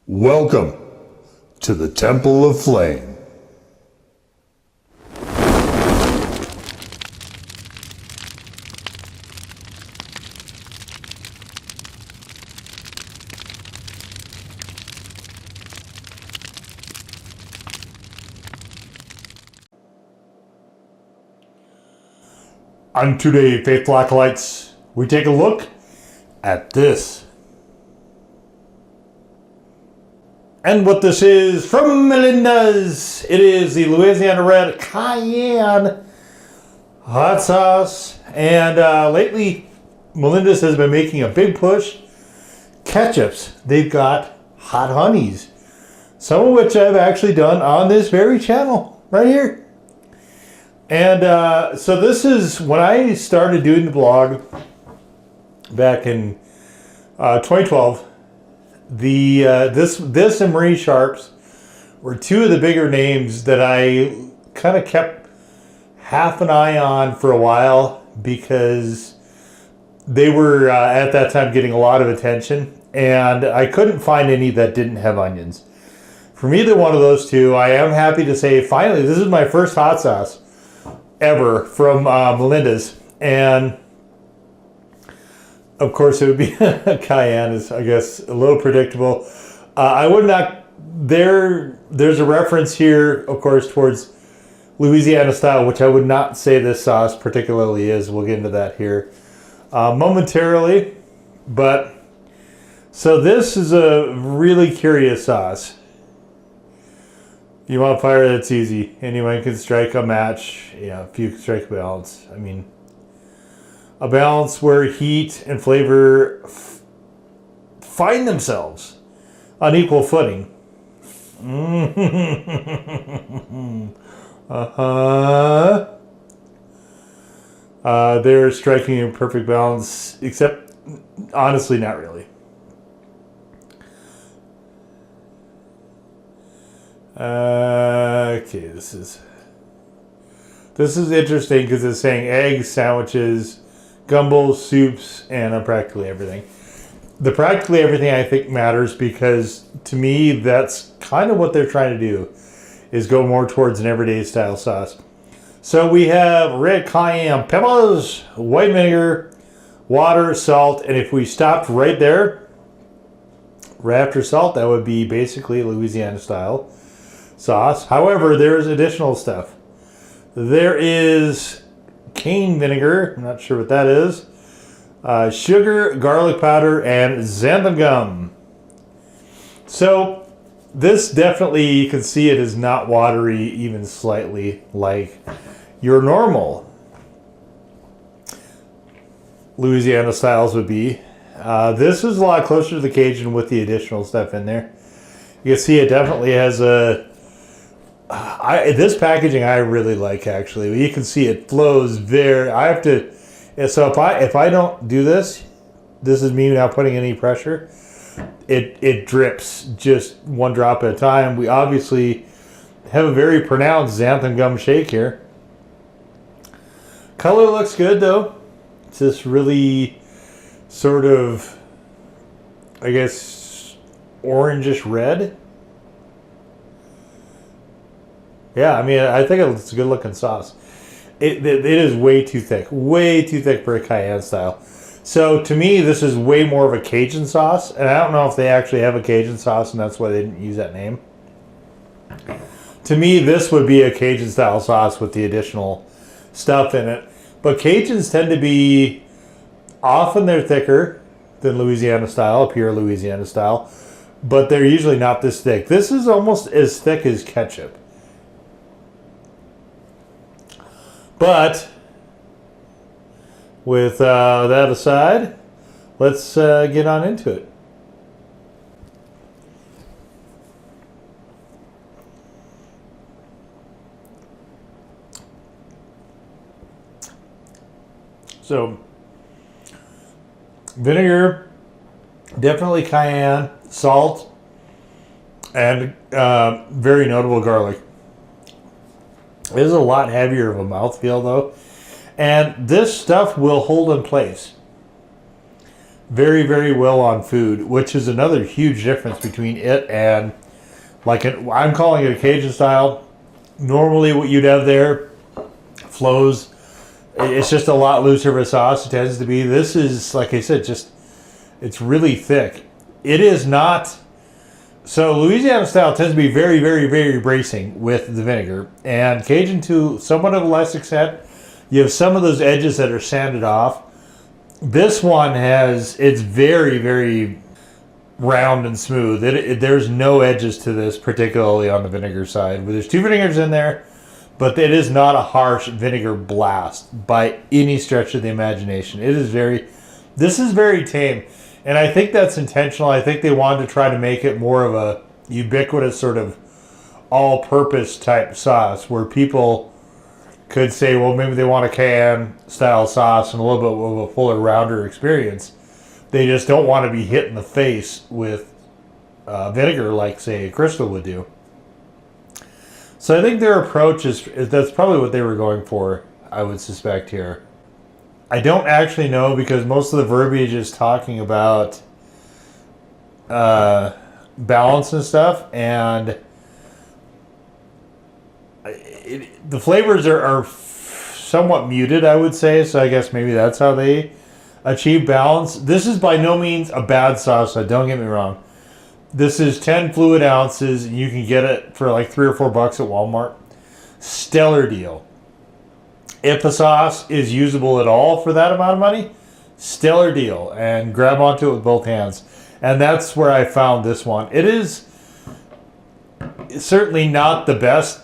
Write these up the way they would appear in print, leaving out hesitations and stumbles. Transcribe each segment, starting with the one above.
Welcome to the Temple of Flame. On today, Faithful Acolytes, we take a look at this. And what this is from Melinda's. It is the Louisiana Red Cayenne hot sauce. And lately, Melinda's has been making a big push. Ketchups. They've got hot honeys. Some of which I've actually done on this very channel right here. And so this is when I started doing the blog back in 2012. This and Marie Sharp's were two of the bigger names that I kind of kept half an eye on for a while because they were at that time getting a lot of attention, and I couldn't find any that didn't have onions. From either one of those two, I am happy to say finally this is my first hot sauce ever from Melinda's, and of course it would be Cayenne is, I guess, a little predictable. I would not, there's a reference here, of course, towards Louisiana style, which I would not say this sauce particularly is. We'll get into that here momentarily. But so this is a really curious sauce. You want fire, that's easy. Anyone can strike a match. Yeah, if you can strike a balance. I mean, a balance where heat and flavor find themselves on equal footing. They're striking a perfect balance, except honestly, not really. Okay, this is interesting because it's saying eggs, sandwiches, gumbos, soups, and practically everything. The practically everything I think matters because to me that's kind of what they're trying to do, is go more towards an everyday style sauce. So we have red cayenne peppers, white vinegar, water, salt, and if we stopped right there, right after salt, that would be basically Louisiana style sauce. However, there's additional stuff. There is cane vinegar, I'm not sure what that is, sugar, garlic powder, and xanthan gum. So this definitely, you can see it is not watery even slightly like your normal Louisiana styles would be. This is a lot closer to the Cajun with the additional stuff in there. You can see it definitely has a this packaging I really like, actually. You can see it flows very. I have to. So if I don't do this is me now putting any pressure. It drips just one drop at a time. We obviously have a very pronounced xanthan gum shake here. Color looks good though. It's this really sort of, I guess, orangish red. Yeah, I mean, I think it's a good looking sauce. It is way too thick for a Cayenne style. So to me, this is way more of a Cajun sauce, and I don't know if they actually have a Cajun sauce, and that's why they didn't use that name. To me, this would be a Cajun style sauce with the additional stuff in it. But Cajuns tend to be, often they're thicker than Louisiana style, pure Louisiana style, but they're usually not this thick. This is almost as thick as ketchup. But with that aside, let's get on into it. So, vinegar, definitely cayenne, salt, and very notable garlic. It is a lot heavier of a mouthfeel though, and this stuff will hold in place. very, very well on food, which is another huge difference between it and I'm calling it a Cajun style. Normally what you'd have there flows. It's just a lot looser of a sauce. It tends to be. This is, like I said, it's really thick. It is not. So Louisiana style tends to be very, very, very bracing with the vinegar, and Cajun to somewhat of a less extent. You have some of those edges that are sanded off. This one it's very, very round and smooth. There's no edges to this, particularly on the vinegar side. There's 2 vinegars in there, but it is not a harsh vinegar blast by any stretch of the imagination. This is very tame. And I think that's intentional. I think they wanted to try to make it more of a ubiquitous sort of all-purpose type sauce where people could say, well, maybe they want a Cayenne style sauce and a little bit of a fuller, rounder experience. They just don't want to be hit in the face with vinegar like, say, a Crystal would do. So I think their approach that's probably what they were going for, I would suspect here. I don't actually know because most of the verbiage is talking about balance and stuff, and the flavors are somewhat muted, I would say, so I guess maybe that's how they achieve balance. This is by no means a bad sauce, so don't get me wrong. This is 10 fluid ounces, and you can get it for like $3 or $4 at Walmart. Stellar deal. If a sauce is usable at all for that amount of money, stellar deal, and grab onto it with both hands. And that's where I found this one. It is certainly not the best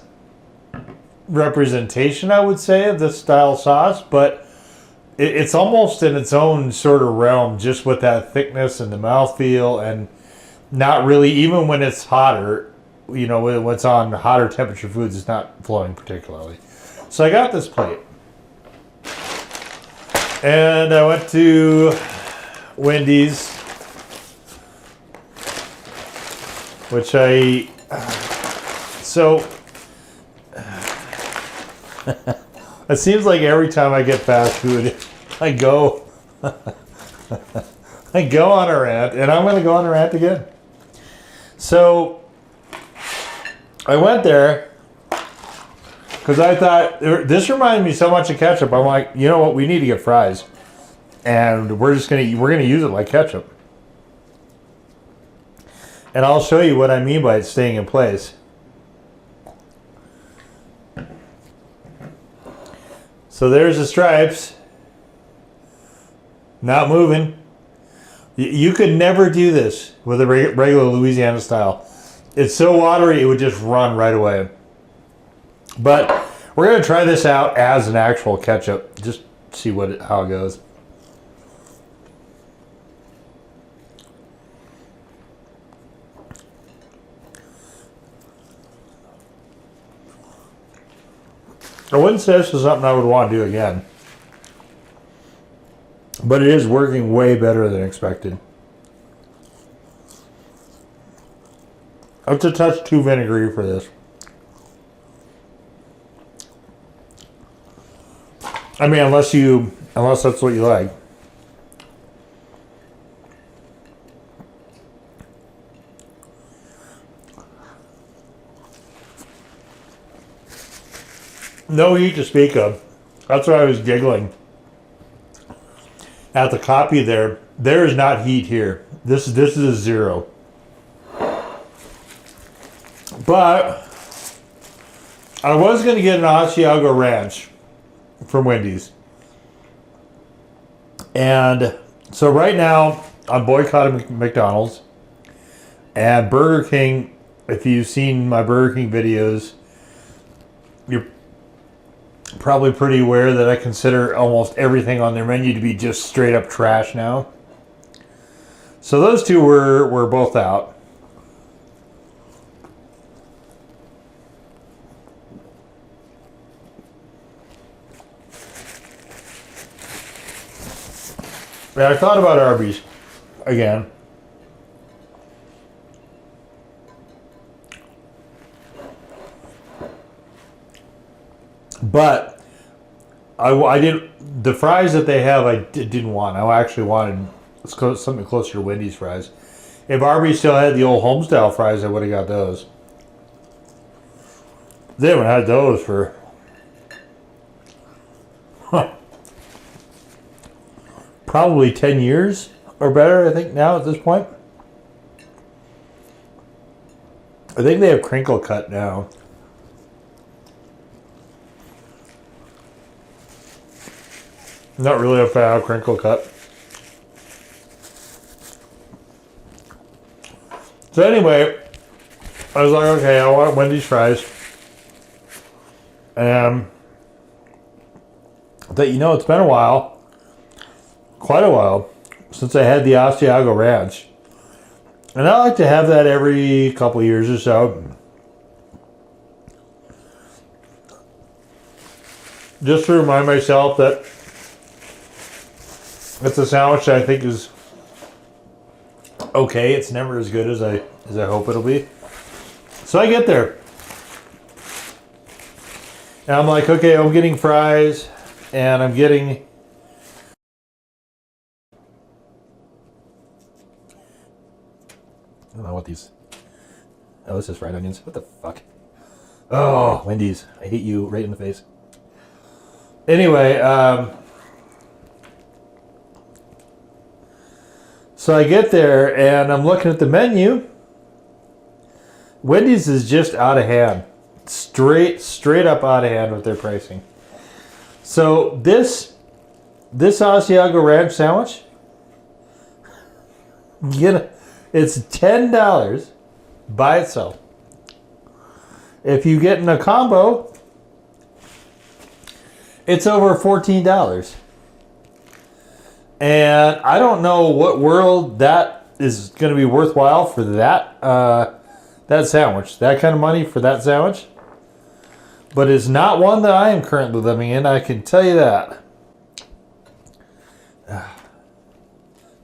representation, I would say, of this style sauce, but it's almost in its own sort of realm, just with that thickness and the mouthfeel, and not really, even when it's hotter, what's on hotter temperature foods, it's not flowing particularly. So I got this plate. And I went to Wendy's, which it seems like every time I get fast food, I go on a rant, and I'm going to go on a rant again. So I went there because I thought, this reminded me so much of ketchup. I'm like, you know what? We need to get fries. And we're going to use it like ketchup. And I'll show you what I mean by it staying in place. So there's the stripes. Not moving. You could never do this with a regular Louisiana style. It's so watery, it would just run right away. But we're going to try this out as an actual ketchup. Just see how it goes. I wouldn't say this is something I would want to do again. But it is working way better than expected. It's a touch too vinegary for this. I mean, unless that's what you like. No heat to speak of. That's why I was giggling at the copy there. There is not heat here. This is a 0. But I was going to get an Asiago Ranch from Wendy's. And so right now I'm boycotting McDonald's and Burger King. If you've seen my Burger King videos, you're probably pretty aware that I consider almost everything on their menu to be just straight up trash now. So those two were both out. And I thought about Arby's again. But I didn't. The fries that they have, I didn't want. I actually wanted something closer to Wendy's fries. If Arby's still had the old home-style fries, I would have got those. They haven't had those for... probably 10 years or better, I think, now at this point. I think they have crinkle cut now. Not really a fan of crinkle cut. So anyway, I was like, okay, I want Wendy's fries. And I thought, it's been a while, quite a while, since I had the Asiago Ranch. And I like to have that every couple of years or so. Just to remind myself that it's a sandwich that I think is okay. It's never as good as I hope it'll be. So I get there. And I'm like, okay, I'm getting fries, and I'm getting... I don't know what these... Oh, this is fried onions. What the fuck? Oh, Wendy's. I hate you right in the face. Anyway, so I get there, and I'm looking at the menu. Wendy's is just out of hand. Straight up out of hand with their pricing. So this Asiago Ranch sandwich, it's $10 by itself. If you get in a combo, it's over $14. And I don't know what world that is going to be worthwhile for that sandwich. That kind of money for that sandwich. But it's not one that I am currently living in, I can tell you that.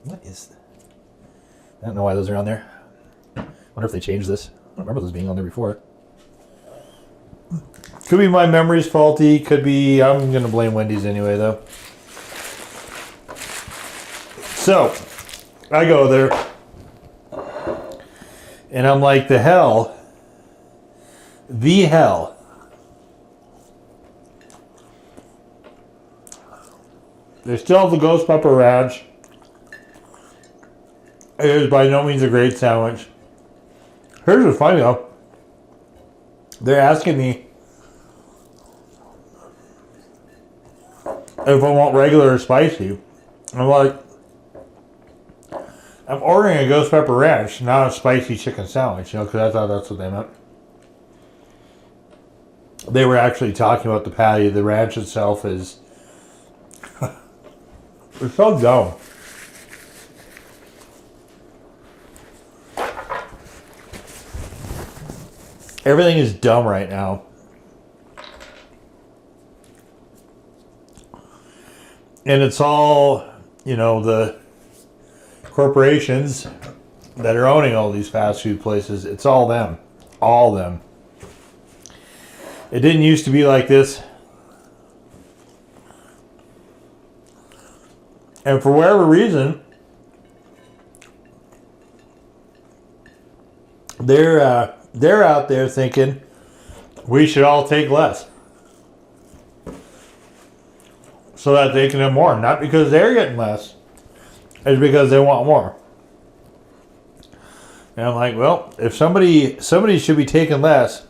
What is that? I don't know why those are on there. I wonder if they changed this. I don't remember those being on there before. Could be my memory's faulty. Could be, I'm going to blame Wendy's anyway, though. So, I go there. And I'm like, the hell. The hell. They still have the ghost pepper ranch. It is by no means a great sandwich. Here's what's funny though. They're asking me if I want regular or spicy. I'm like, I'm ordering a ghost pepper ranch, not a spicy chicken sandwich, because I thought that's what they meant. They were actually talking about the patty. The ranch itself is... It's so dumb. Everything is dumb right now. And it's all, the corporations that are owning all these fast food places. It's all them. All them. It didn't used to be like this. And for whatever reason, they're out there thinking we should all take less so that they can have more. Not because they're getting less, it's because they want more. And I'm like, well, if somebody should be taking less,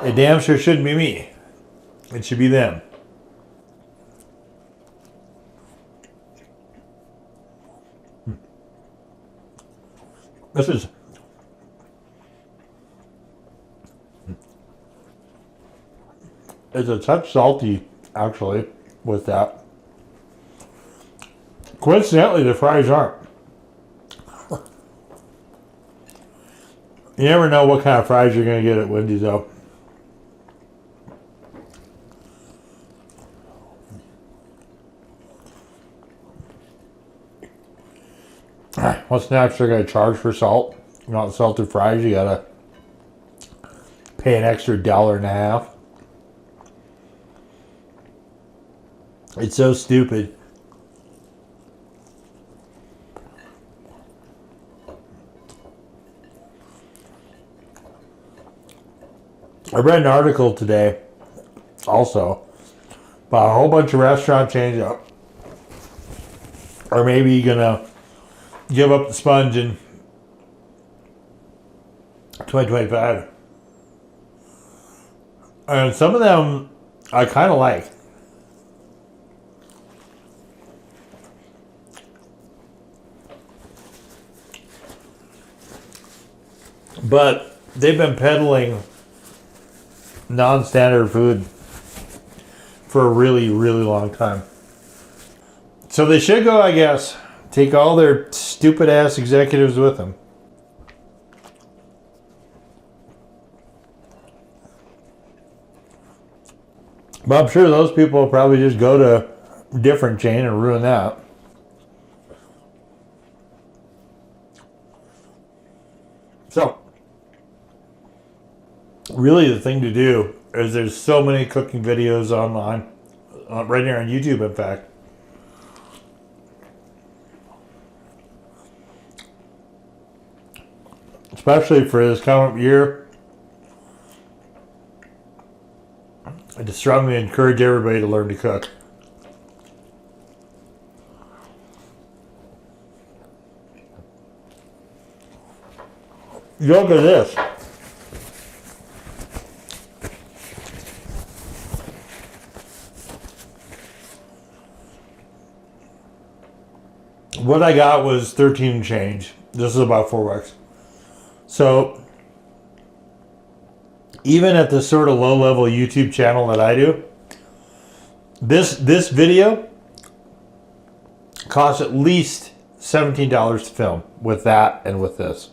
it damn sure shouldn't be me. It should be them. This is... It's a touch salty, actually, with that. Coincidentally, the fries aren't. You never know what kind of fries you're going to get at Wendy's, though. What's next? They're going to charge for salt. Not salted fries, you got to pay an extra $1.50. It's so stupid. I read an article today also about a whole bunch of restaurant chains are maybe gonna give up the sponge in 2025. And some of them I kind of like. But they've been peddling non-standard food for a really, really long time. So they should go, I guess. Take all their stupid ass executives with them. But I'm sure those people will probably just go to a different chain and ruin that. So, really the thing to do is there's so many cooking videos online, right here on YouTube, in fact. Especially for this coming year, I just strongly encourage everybody to learn to cook. Look at this. What I got was 13 and change. This is about $4. So, even at the sort of low-level YouTube channel that I do, this video costs at least $17 to film with that and with this.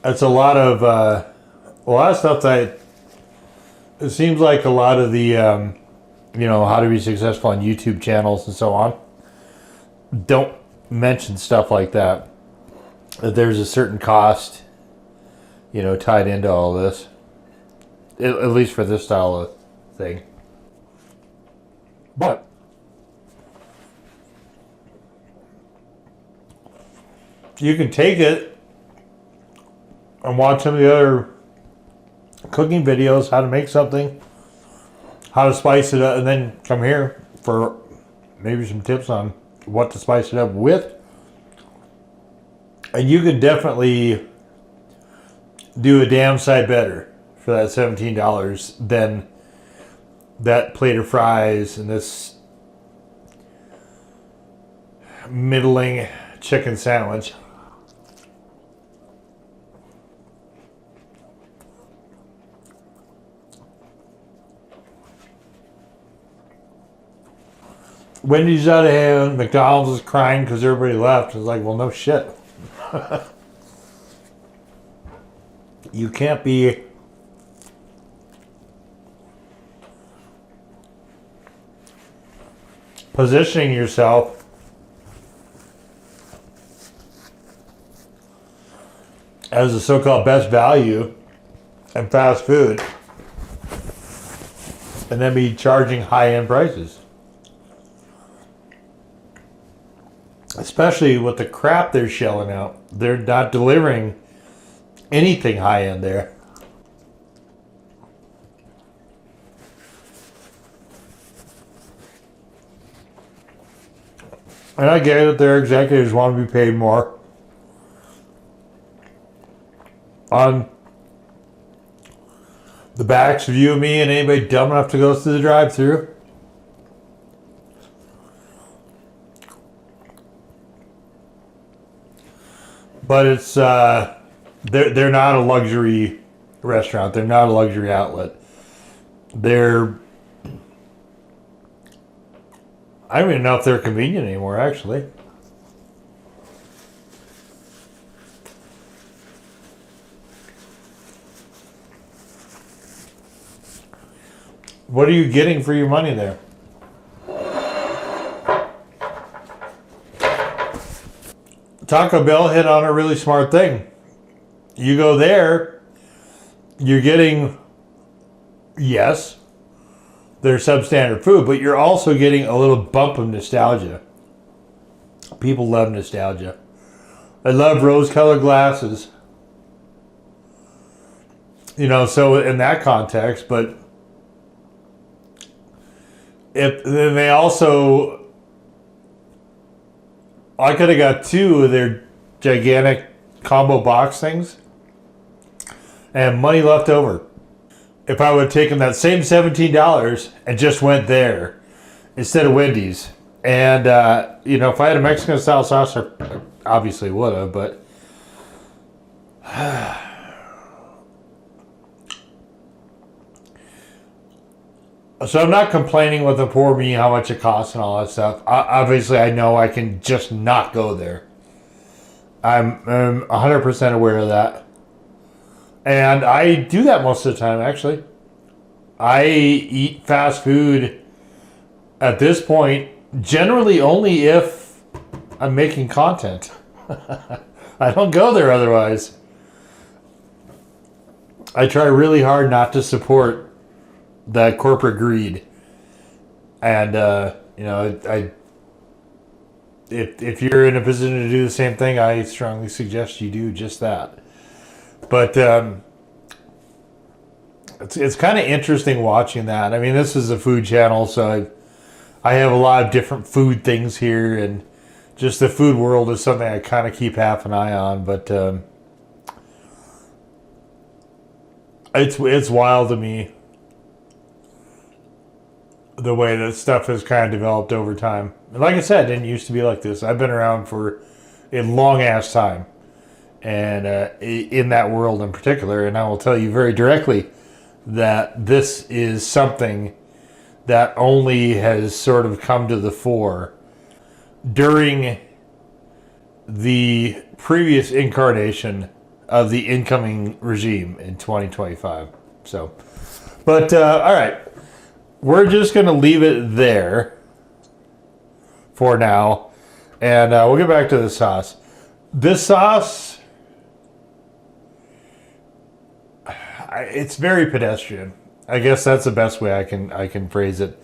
It's a lot of stuff that it seems like a lot of the how to be successful on YouTube channels and so on don't mention stuff like that. That there's a certain cost, tied into all this. At least for this style of thing. But you can take it and watch some of the other cooking videos, how to make something, how to spice it up, and then come here for maybe some tips on what to spice it up with. And you could definitely do a damn sight better for that $17 than that plate of fries and this middling chicken sandwich. Wendy's out of hand. McDonald's is crying because everybody left. It's like, well, no shit. You can't be positioning yourself as the so-called best value and fast food and then be charging high-end prices. Especially with the crap they're shelling out. They're not delivering anything high-end there. And I get it, their executives want to be paid more on the backs of you and me and anybody dumb enough to go through the drive-thru. But it's they're not a luxury restaurant. They're not a luxury outlet. They're, I don't even know if they're convenient anymore, actually. What are you getting for your money there? Taco Bell hit on a really smart thing. You go there, you're getting, yes, their substandard food, but you're also getting a little bump of nostalgia. People love nostalgia. They love rose-colored glasses. So in that context, but then they also, I could have got 2 of their gigantic combo box things and money left over. If I would have taken that same $17 and just went there instead of Wendy's. And, if I had a Mexican style sauce, I obviously would have, but so I'm not complaining with the poor me how much it costs and all that stuff. Obviously, I know I can just not go there. I'm 100% aware of that. And I do that most of the time, actually. I eat fast food at this point generally only if I'm making content. I don't go there otherwise. I try really hard not to support that corporate greed. And, if you're in a position to do the same thing, I strongly suggest you do just that. But it's kind of interesting watching that. I mean, this is a food channel, so I have a lot of different food things here, and just the food world is something I kind of keep half an eye on. But it's wild to me the way that stuff has kind of developed over time. And like I said, it didn't used to be like this. I've been around for a long ass time, and in that world in particular, and I will tell you very directly that this is something that only has sort of come to the fore during the previous incarnation of the incoming regime in 2025. So, but all right, we're just going to leave it there for now, and we'll get back to the sauce. This sauce, it's very pedestrian. I guess that's the best way I can phrase it.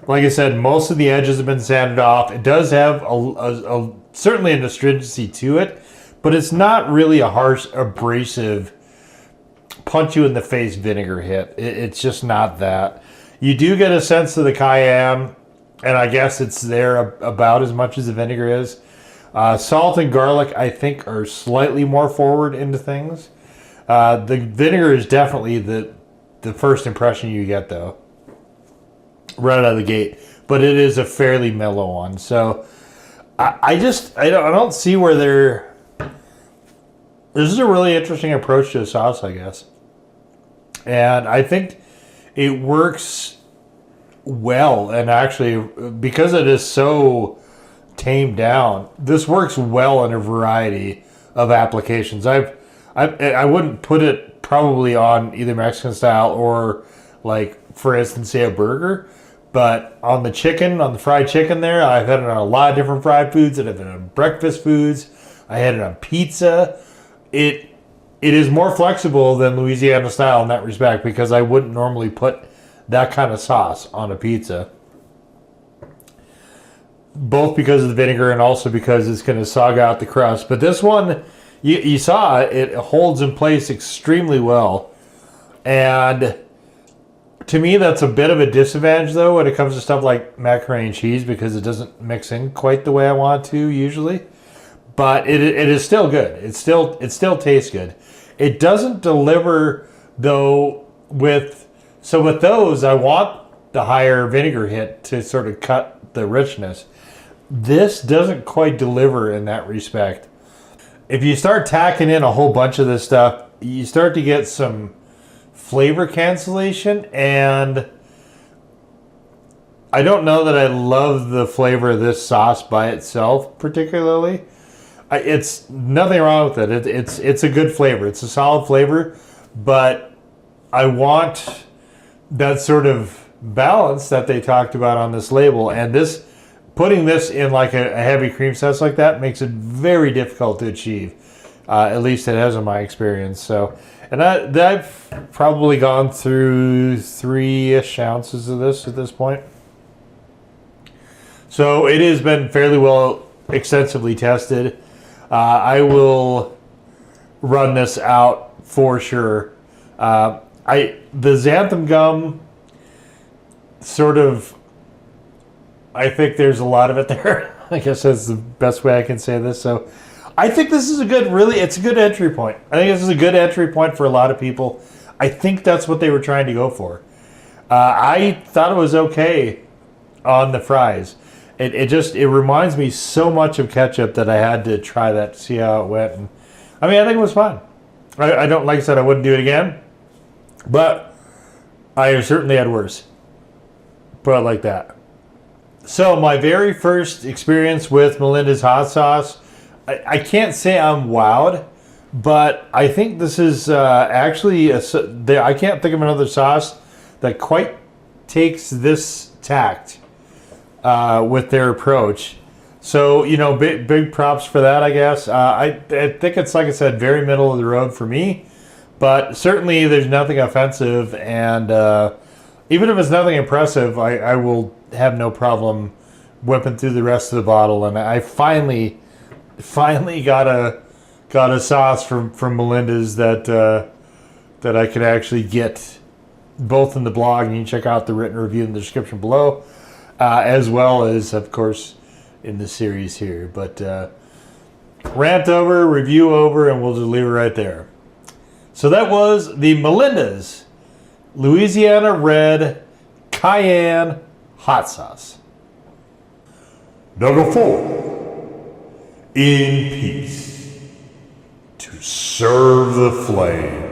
Like I said, most of the edges have been sanded off. It does have a certainly an astringency to it, but it's not really a harsh, abrasive, punch you in the face vinegar hit. It's just not that. You do get a sense of the cayenne, and I guess it's there about as much as the vinegar is. Salt and garlic, I think, are slightly more forward into things. The vinegar is definitely the first impression you get, though, right out of the gate. But it is a fairly mellow one. So I don't see where this is a really interesting approach to a sauce, I guess. And I think it works well. And actually, because it is so tamed down, this works well in a variety of applications. I wouldn't put it probably on either Mexican style or, like, for instance, say a burger. But on the chicken, on the fried chicken there, I've had it on a lot of different fried foods. I've had it on breakfast foods. I had it on pizza. It is more flexible than Louisiana style in that respect, because I wouldn't normally put that kind of sauce on a pizza. Both because of the vinegar and also because it's going to sog out the crust. But this one, you saw it holds in place extremely well. And to me, that's a bit of a disadvantage, though, when it comes to stuff like macaroni and cheese, because it doesn't mix in quite the way I want it to usually. But it is still good. It still tastes good. It doesn't deliver, though, with those, I want the higher vinegar hit to sort of cut the richness. This doesn't quite deliver in that respect. If you start tacking in a whole bunch of this stuff, you start to get some flavor cancellation, and I don't know that I love the flavor of this sauce by itself particularly. It's nothing wrong with it. It's a good flavor. It's a solid flavor, but I want that sort of balance that they talked about on this label, and putting this in like a heavy cream sauce like that makes it very difficult to achieve. At least it has in my experience. So, and I've probably gone through 3-ish ounces of this at this point. So it has been fairly well extensively tested. I will run this out for sure The xanthan gum, sort of, I think there's a lot of it there. I guess that's the best way I can say this. So I think this is it's a good entry point. I think this is a good entry point for a lot of people. I think that's what they were trying to go for. I thought it was okay on the fries. It reminds me so much of ketchup that I had to try that to see how it went. And, I think it was fun. I don't, like I said, I wouldn't do it again, but I certainly had worse. Put it like that. So my very first experience with Melinda's hot sauce, I can't say I'm wowed, but I think this is actually, I can't think of another sauce that quite takes this tact with their approach. So, big props for that, I guess. I think it's, like I said, very middle of the road for me, but certainly there's nothing offensive, and even if it's nothing impressive, I will have no problem whipping through the rest of the bottle. And I finally got a sauce from Melinda's that I could actually get both in the blog, and you can check out the written review in the description below, as well as, of course, in the series here. But rant over, review over, and we'll just leave it right there. So that was the Melinda's Louisiana Red Cayenne Hot Sauce. Number 4. In peace, to serve the flame.